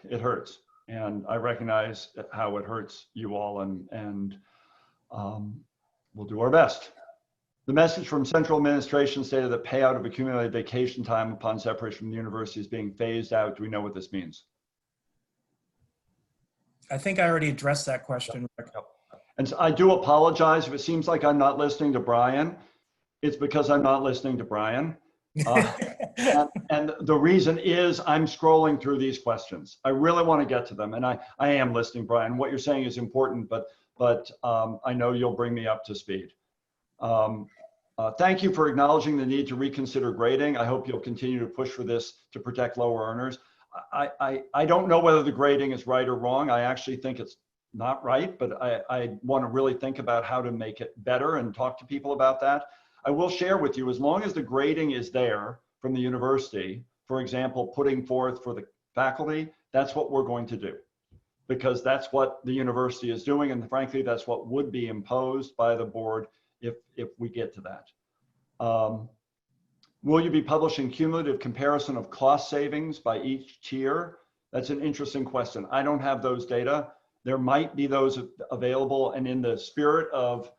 It hurts, and I recognize how it hurts you all, and we'll do our best. The message from central administration stated that payout of accumulated vacation time upon separation from the university is being phased out. Do we know what this means? I think I already addressed that question. Yep. And so I do apologize if it seems like I'm not listening to Brian. it's because I'm not listening to Brian. And the reason is I'm scrolling through these questions. I really want to get to them, and I am listening, Brian. What you're saying is important, but I know you'll bring me up to speed. Thank you for acknowledging the need to reconsider grading. I hope you'll continue to push for this to protect lower earners. I don't know whether the grading is right or wrong. I actually think it's not right, but I want to really think about how to make it better and talk to people about that. I will share with you, as long as the grading is there from the university, for example, putting forth for the faculty, that's what we're going to do, because that's what the university is doing. And frankly, that's what would be imposed by the board if we get to that. Will you be publishing cumulative comparison of cost savings by each tier? That's an interesting question. I don't have those data. There might be those available, and in the spirit of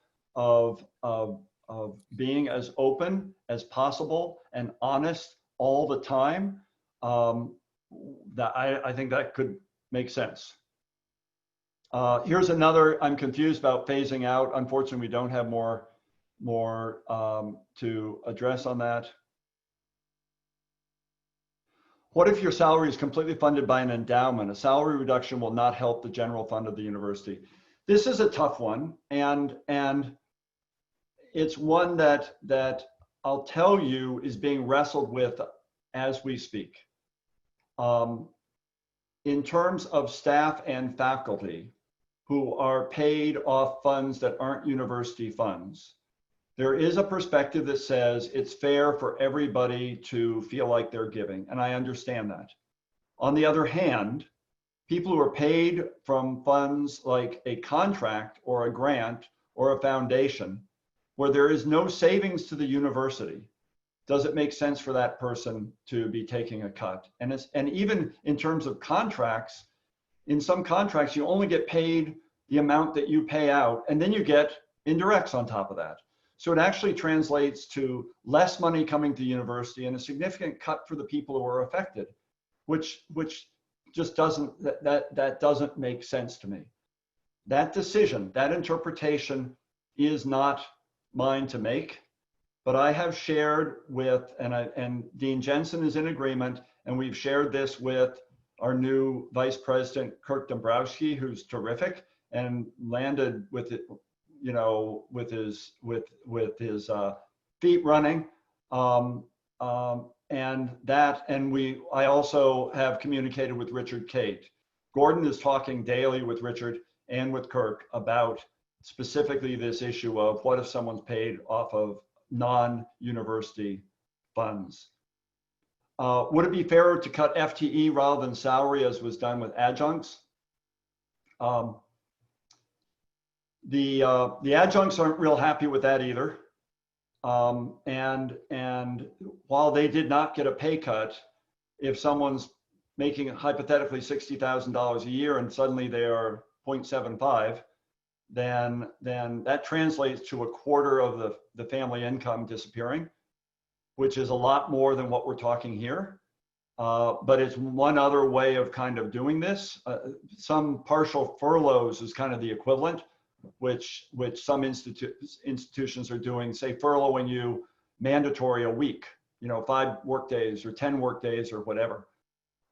being as open as possible and honest all the time, that I think that could make sense. Here's another, I'm confused about phasing out. Unfortunately, we don't have more to address on that. What if your salary is completely funded by an endowment? A salary reduction will not help the general fund of the university. This is a tough one, and it's one that I'll tell you is being wrestled with as we speak. In terms of staff and faculty who are paid off funds that aren't university funds, there is a perspective that says it's fair for everybody to feel like they're giving, and I understand that. On the other hand, people who are paid from funds like a contract or a grant or a foundation, where there is no savings to the university, does it make sense for that person to be taking a cut? And even in terms of contracts, in some contracts, you only get paid the amount that you pay out, and then you get indirects on top of that. So it actually translates to less money coming to the university and a significant cut for the people who are affected, which just doesn't, that doesn't make sense to me. That decision, that interpretation is not mine to make, but I have shared with, and Dean Jensen is in agreement, and we've shared this with our new Vice President, Kirk Dombrowski, who's terrific and landed with it, you know, with his feet running, and I also have communicated with Richard Cote. Gordon is talking daily with Richard and with Kirk about specifically this issue of what if someone's paid off of non-university funds. Would it be fairer to cut FTE rather than salary as was done with adjuncts? The adjuncts aren't real happy with that either. And while they did not get a pay cut, if someone's making hypothetically $60,000 a year and suddenly they are 0.75, then that translates to a quarter of the family income disappearing, which is a lot more than what we're talking here. But it's one other way of kind of doing this. Some partial furloughs is kind of the equivalent, which some institutions are doing, say furloughing you mandatory a week, you know, 5 work days or 10 work days or whatever.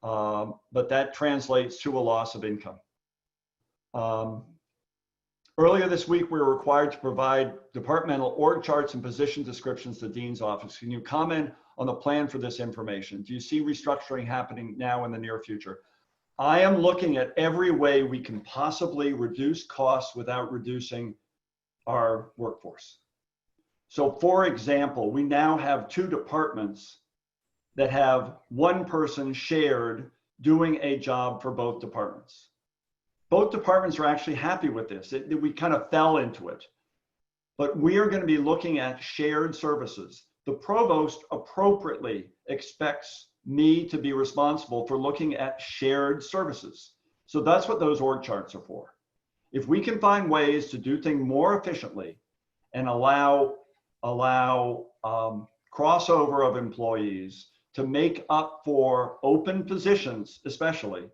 But that translates to a loss of income. Earlier this week, we were required to provide departmental org charts and position descriptions to the Dean's office. Can you comment on the plan for this information? Do you see restructuring happening now in the near future? I am looking at every way we can possibly reduce costs without reducing our workforce. So for example, we now have 2 departments that have 1 person shared doing a job for both departments. Both departments are actually happy with this. We kind of fell into it. But we are going to be looking at shared services. The provost appropriately expects me to be responsible for looking at shared services. So that's what those org charts are for. If we can find ways to do things more efficiently and allow crossover of employees to make up for open positions, especially,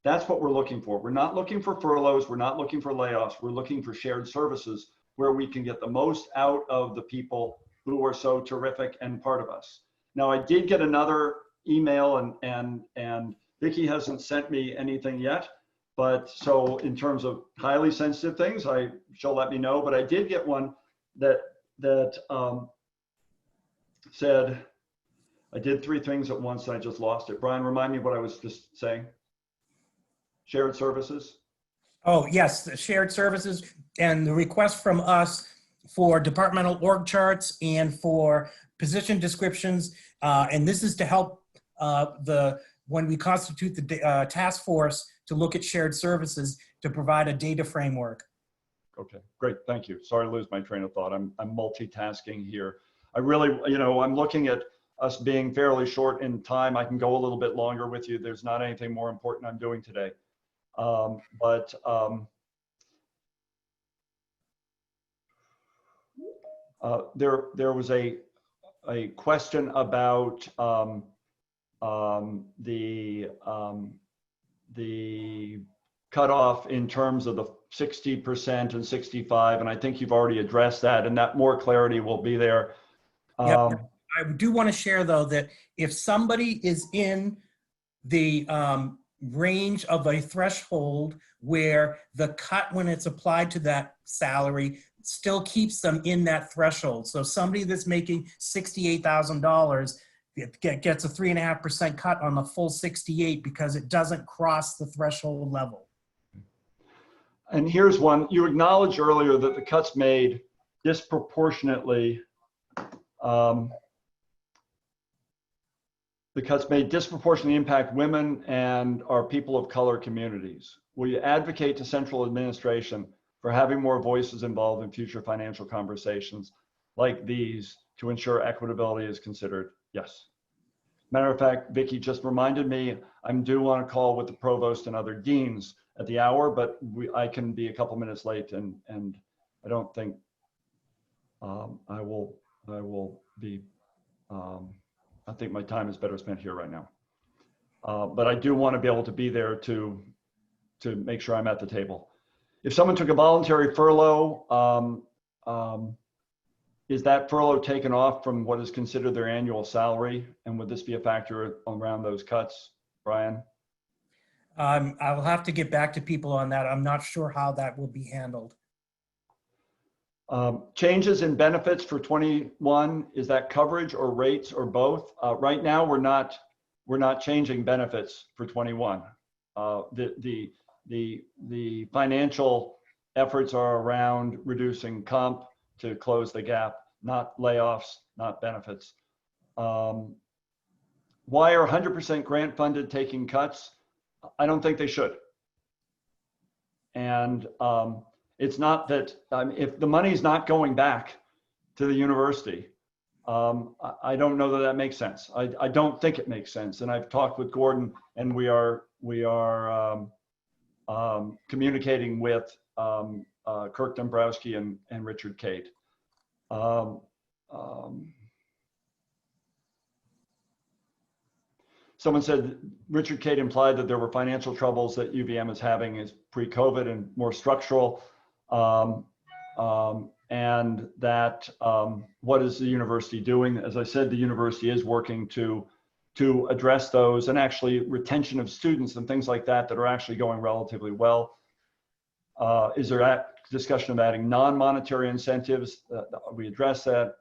that's what we're looking for. We're not looking for furloughs. We're not looking for layoffs. We're looking for shared services where we can get the most out of the people who are so terrific and part of us. Now, I did get another email, and Vicki hasn't sent me anything yet, but so in terms of highly sensitive things, she'll let me know. But I did get one that said, I did three things at once and I just lost it. Brian, remind me what I was just saying. Shared services. Oh, yes, the shared services and the request from us for departmental org charts and for position descriptions. And this is to help when we constitute the task force to look at shared services to provide a data framework. Okay, great, thank you. Sorry to lose my train of thought. I'm multitasking here. I really, I'm looking at us being fairly short in time. I can go a little bit longer with you. There's not anything more important I'm doing today. There was a question about the cutoff in terms of the 60% and 65, and I think you've already addressed that, and that more clarity will be there. Yeah, I do want to share though that if somebody is in the range of a threshold where the cut when it's applied to that salary still keeps them in that threshold. So somebody that's making $68,000 gets a 3.5% cut on the full 68 because it doesn't cross the threshold level. And here's one. You acknowledged earlier that the cuts made disproportionately impact women and our people of color communities. Will you advocate to central administration for having more voices involved in future financial conversations like these to ensure equitability is considered? Yes. Matter of fact, Vicki just reminded me I'm due on a call with the provost and other deans at the hour, but I can be a couple minutes late, and I don't think I will be. I think my time is better spent here right now. But I do want to be able to be there to make sure I'm at the table. If someone took a voluntary furlough, is that furlough taken off from what is considered their annual salary? And would this be a factor around those cuts, Brian? I'll have to get back to people on that. I'm not sure how that will be handled. Changes in benefits for 21, is that coverage or rates or both? Right now, we're not changing benefits for 21. The financial efforts are around reducing comp to close the gap, not layoffs, not benefits. Why are 100% grant funded taking cuts? I don't think they should. And it's not that if the money's not going back to the university, I don't know that makes sense. I don't think it makes sense. And I've talked with Gordon, and we are communicating with Kirk Dombrowski and Richard Cote. Someone said Richard Cote implied that there were financial troubles that UVM is having is pre-COVID and more structural, and that what is the university doing? As I said, the university is working to address those, and actually retention of students and things like that are actually going relatively well. Is there a discussion of adding non-monetary incentives? We addressed that.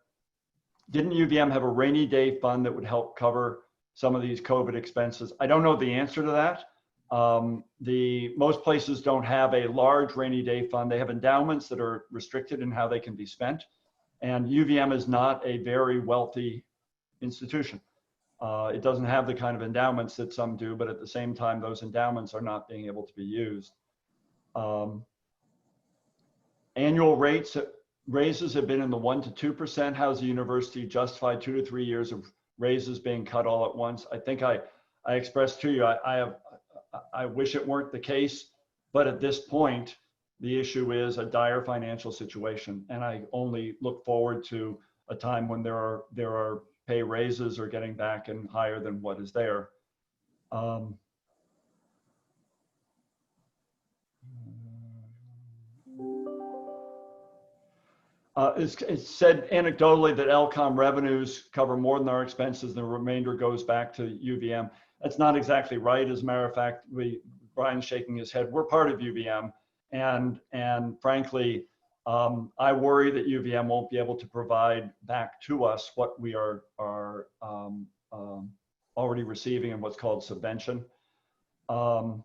Didn't UVM have a rainy day fund that would help cover some of these COVID expenses? I don't know the answer to that. Most places don't have a large rainy day fund. They have endowments that are restricted in how they can be spent. And UVM is not a very wealthy institution. It doesn't have the kind of endowments that some do, but at the same time, those endowments are not being able to be used. Annual raises have been in the 1% to 2%. How's the university justify 2 to 3 years of raises being cut all at once? I think I expressed to you, I wish it weren't the case, but at this point, the issue is a dire financial situation, and I only look forward to a time when there are pay raises or getting back and higher than what is there. It's said anecdotally that LCOM revenues cover more than our expenses, and the remainder goes back to UVM. That's not exactly right. As a matter of fact, Brian's shaking his head. We're part of UVM, and frankly, I worry that UVM won't be able to provide back to us what we are already receiving in what's called subvention. Someone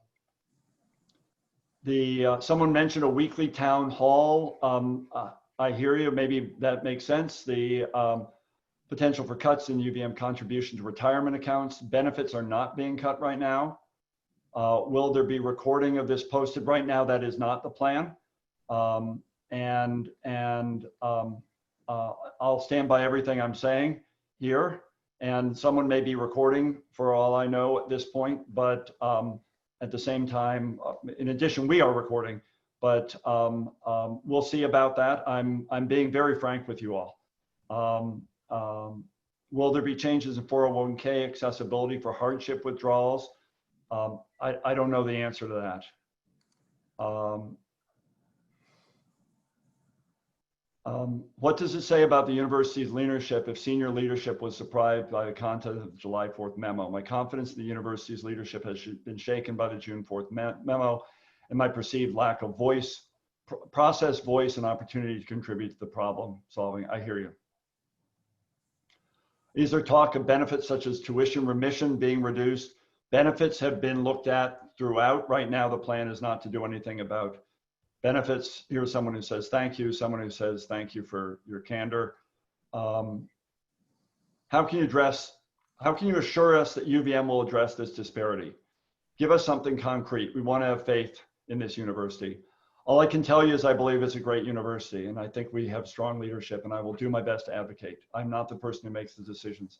mentioned a weekly town hall. I hear you. Maybe that makes sense. The potential for cuts in UVM contribution to retirement accounts. Benefits are not being cut right now. Will there be recording of this posted? Right now, that is not the plan. I'll stand by everything I'm saying here. And someone may be recording for all I know at this point, but at the same time, in addition, we are recording, but we'll see about that. I'm being very frank with you all. Will there be changes in 401k accessibility for hardship withdrawals? I don't know the answer to that. What does it say about the university's leadership if senior leadership was surprised by the content of the July 4th memo? My confidence in the university's leadership has been shaken by the June 4th memo and my perceived lack of voice, process, voice, and opportunity to contribute to the problem solving. I hear you. Is there talk of benefits such as tuition remission being reduced? Benefits have been looked at throughout. Right now, the plan is not to do anything about benefits. Here's someone who says thank you, someone who says thank you for your candor. How can you assure us that UVM will address this disparity? Give us something concrete. We want to have faith in this university. All I can tell you is I believe it's a great university, and I think we have strong leadership, and I will do my best to advocate. I'm not the person who makes the decisions.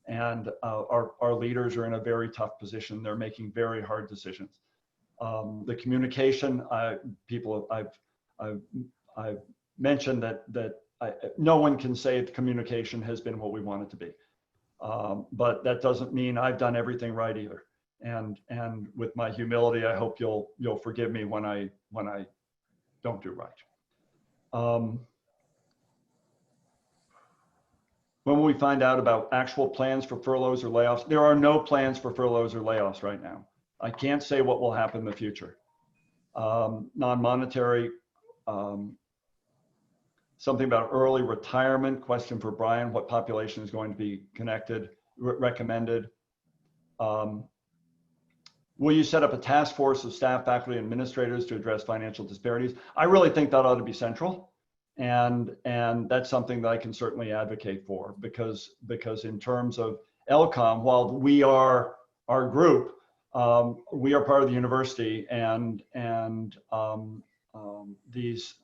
And our leaders are in a very tough position. They're making very hard decisions. The communication, I've mentioned that no one can say the communication has been what we want it to be, but that doesn't mean I've done everything right either. And with my humility, I hope you'll forgive me when I don't do right. When will we find out about actual plans for furloughs or layoffs? There are no plans for furloughs or layoffs right now. I can't say what will happen in the future. Non-monetary, something about early retirement, question for Brian, what population is going to be recommended? Will you set up a task force of staff, faculty, and administrators to address financial disparities? I really think that ought to be central. And that's something that I can certainly advocate for because in terms of LCOM, while we are our group, we are part of the university, and these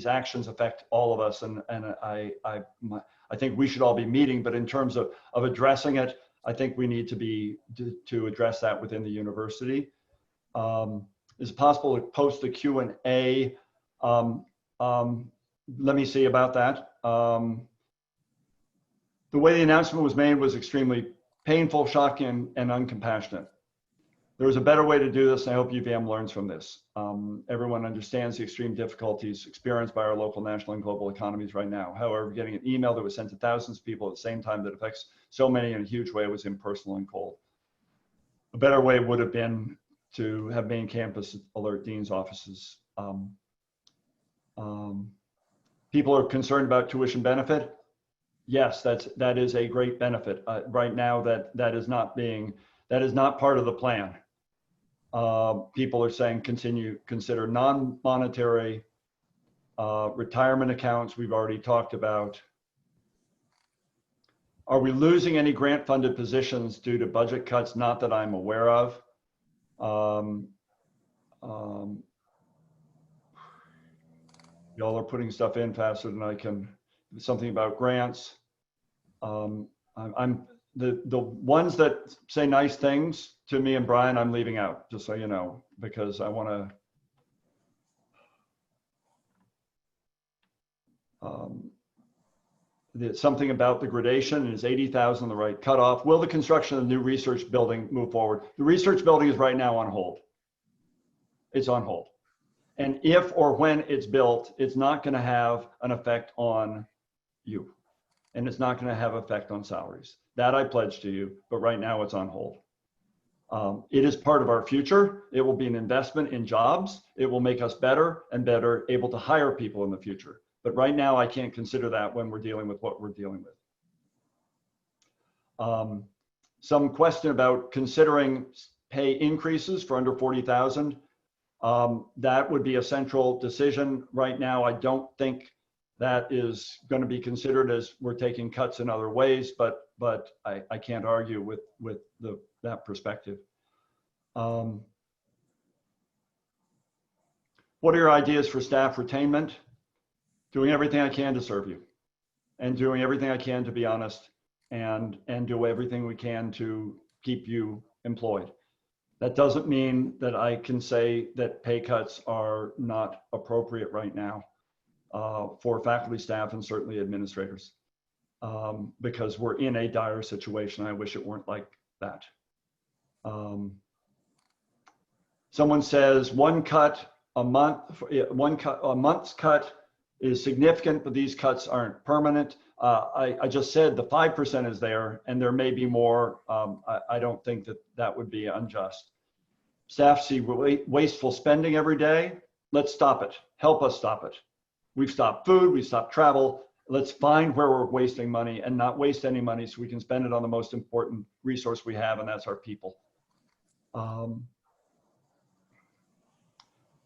actions affect all of us, and I think we should all be meeting. But in terms of addressing it, I think we need to address that within the university. Is it possible to post the Q&A? Let me see about that. The way the announcement was made was extremely painful, shocking, and uncompassionate. There is a better way to do this, and I hope UVM learns from this. Everyone understands the extreme difficulties experienced by our local, national, and global economies right now. However, getting an email that was sent to thousands of people at the same time that affects so many in a huge way was impersonal and cold. A better way would have been to have main campus alert dean's offices. People are concerned about tuition benefit. Yes, that is a great benefit. Right now, that is not part of the plan. People are saying consider non-monetary retirement accounts. We've already talked about. Are we losing any grant-funded positions due to budget cuts? Not that I'm aware of. Y'all are putting stuff in faster than I can. Something about grants. I'm the ones that say nice things to me and Brian, I'm leaving out, just so you know, because I want to. Something about the gradation is 80,000 the right cutoff. Will the construction of the new research building move forward? The research building is right now on hold. It's on hold. And if or when it's built, it's not going to have an effect on you. And it's not going to have effect on salaries. That I pledge to you, but right now it's on hold. It is part of our future. It will be an investment in jobs. It will make us better and better able to hire people in the future. But right now I can't consider that when we're dealing with what we're dealing with. Some question about considering pay increases for under 40,000. That would be a central decision. Right now, I don't think that is going to be considered, as we're taking cuts in other ways, but I can't argue with that perspective. What are your ideas for staff retainment? Doing everything I can to serve you, and doing everything I can to be honest, and do everything we can to keep you employed. That doesn't mean that I can say that pay cuts are not appropriate right now for faculty, staff, and certainly administrators, because we're in a dire situation. I wish it weren't like that. Someone says one cut a month, a month's cut is significant, but these cuts aren't permanent. I just said the 5% is there, and there may be more. I don't think that would be unjust. Staff see wasteful spending every day. Let's stop it. Help us stop it. We've stopped food, we've stopped travel. Let's find where we're wasting money and not waste any money so we can spend it on the most important resource we have, and that's our people.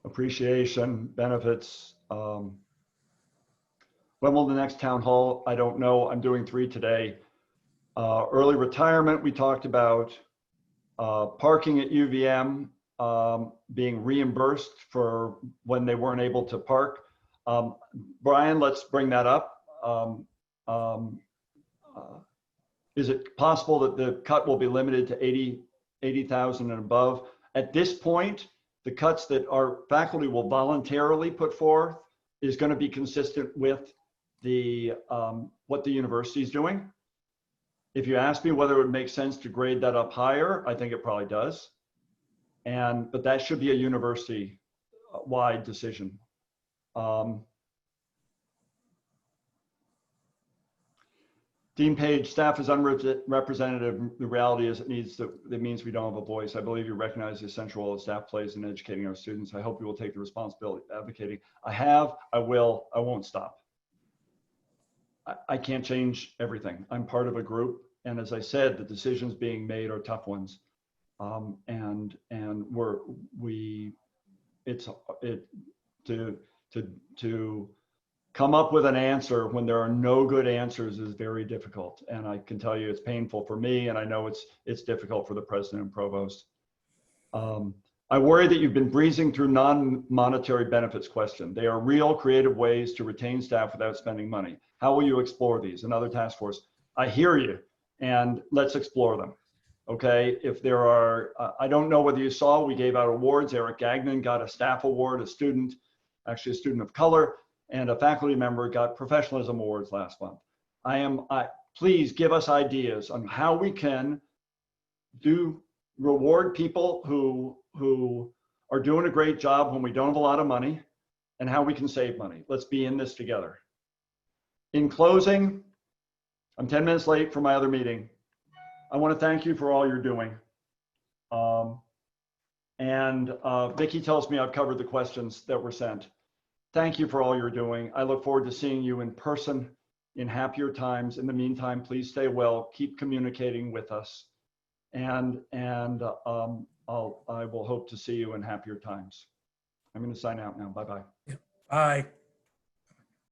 Appreciation, benefits. When will the next town hall? I don't know. I'm doing 3 today. Early retirement, we talked about. Parking at UVM being reimbursed for when they weren't able to park. Brian, let's bring that up. Is it possible that the cut will be limited to 80,000 and above? At this point, the cuts that our faculty will voluntarily put forth is going to be consistent with the what the university is doing. If you ask me whether it would make sense to grade that up higher, I think it probably does. But that should be a university-wide decision. Dean Page, staff is unrepresentative. The reality is it means we don't have a voice. I believe you recognize the essential role that staff plays in educating our students. I hope you will take the responsibility of advocating. I have, I will, I won't stop. I can't change everything. I'm part of a group. And as I said, the decisions being made are tough ones. To come up with an answer when there are no good answers is very difficult. And I can tell you it's painful for me, and I know it's difficult for the president and provost. I worry that you've been breezing through non-monetary benefits question. They are real creative ways to retain staff without spending money. How will you explore these? Another task force. I hear you, and let's explore them. Okay, if there are, I don't know whether you saw, we gave out awards. Eric Gagnon got a staff award, a student of color, and a faculty member got professionalism awards last month. Please give us ideas on how we can reward people who are doing a great job when we don't have a lot of money, and how we can save money. Let's be in this together. In closing, I'm 10 minutes late for my other meeting. I want to thank you for all you're doing. Vicki tells me I've covered the questions that were sent. Thank you for all you're doing. I look forward to seeing you in person in happier times. In the meantime, please stay well, keep communicating with us, and I will hope to see you in happier times. I'm going to sign out now. Bye-bye. Bye.